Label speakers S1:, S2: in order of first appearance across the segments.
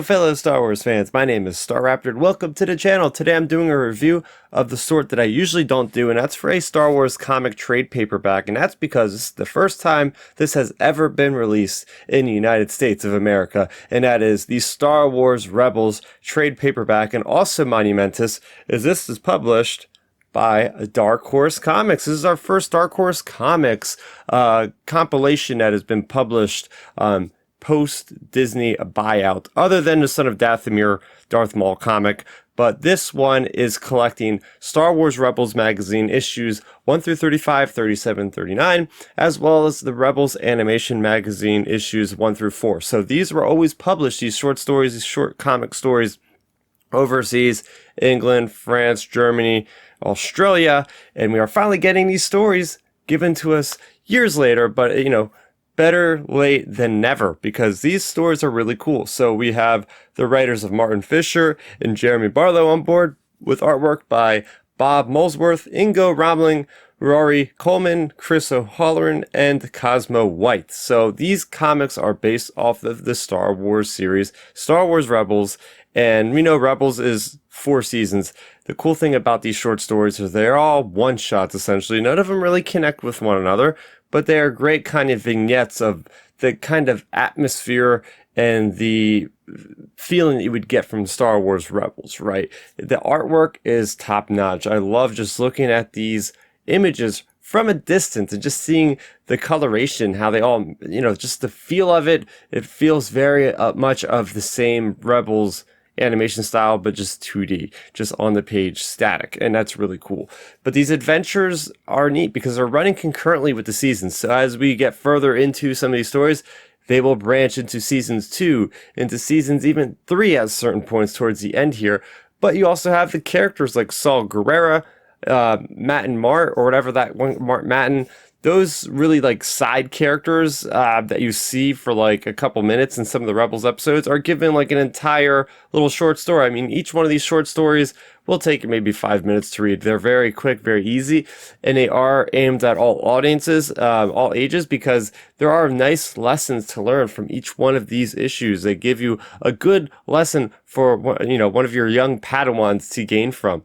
S1: fellow Star Wars fans, my name is Starrapter and welcome to the channel. Today I'm doing a review of the sort that I usually don't do, and that's for a Star Wars comic trade paperback, and that's because this is the first time this has ever been released in the United States of America, and that is the Star Wars Rebels trade paperback. And also monumentous is this is published by Dark Horse Comics. This is our first Dark Horse Comics compilation that has been published post-Disney buyout, other than the Son of Dathomir Darth Maul comic. But this one is collecting Star Wars Rebels magazine issues 1 through 35, 37, 39, as well as the Rebels animation magazine issues 1 through 4. So these were always published, these short stories, these short comic stories, overseas, England, France, Germany, Australia, and we are finally getting these stories given to us years later, but better late than never, because these stories are really cool. So we have the writers of Martin Fisher and Jeremy Barlow on board, with artwork by Bob Molesworth, Ingo Romling, Rory Coleman, Chris O'Halloran, and Cosmo White. So these comics are based off of the Star Wars series, Star Wars Rebels, and we know Rebels is 4 seasons. The cool thing about these short stories is they're all one-shots, essentially. None of them really connect with one another, but they are great kind of vignettes of the kind of atmosphere and the feeling that you would get from Star Wars Rebels, right? The artwork is top-notch. I love just looking at these images from a distance and just seeing the coloration, how they all, just the feel of it. It feels very much of the same Rebels animation style, but just 2D, just on the page, static, and that's really cool. But these adventures are neat because they're running concurrently with the seasons. So as we get further into some of these stories, they will branch into seasons 2, into seasons even 3 at certain points towards the end here. But you also have the characters like Saul Guerrera, Matt and Mart, or whatever that one, Mart Matten. Those really like side characters that you see for like a couple minutes in some of the Rebels episodes are given like an entire little short story. I mean, each one of these short stories will take maybe 5 minutes to read. They're very quick, very easy, and they are aimed at all audiences, all ages, because there are nice lessons to learn from each one of these issues. They give you a good lesson for one of your young Padawans to gain from.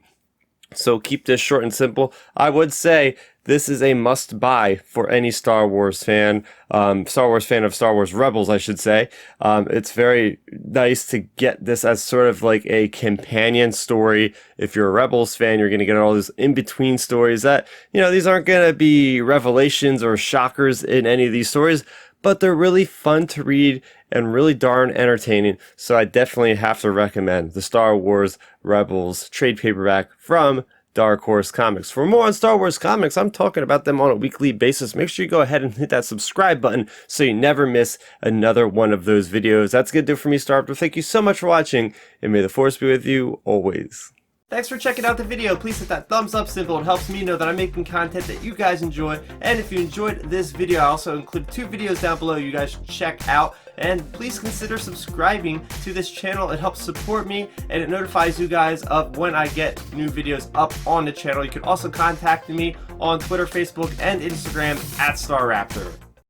S1: So keep this short and simple. I would say this is a must-buy for any Star Wars fan, of Star Wars Rebels, I should say. It's very nice to get this as sort of like a companion story. If you're a Rebels fan, you're going to get all these in-between stories that, these aren't going to be revelations or shockers in any of these stories, but they're really fun to read and really darn entertaining. So I definitely have to recommend the Star Wars Rebels trade paperback from Dark Horse Comics. For more on Star Wars comics, I'm talking about them on a weekly basis. Make sure you go ahead and hit that subscribe button so you never miss another one of those videos. That's going to do it for me, Starrapter. Thank you so much for watching, and may the Force be with you always. Thanks for checking out the video. Please hit that thumbs up symbol. It helps me know that I'm making content that you guys enjoy. And if you enjoyed this video, I also include 2 videos down below you guys should check out. And please consider subscribing to this channel. It helps support me, and it notifies you guys of when I get new videos up on the channel. You can also contact me on Twitter, Facebook, and Instagram at Starrapter.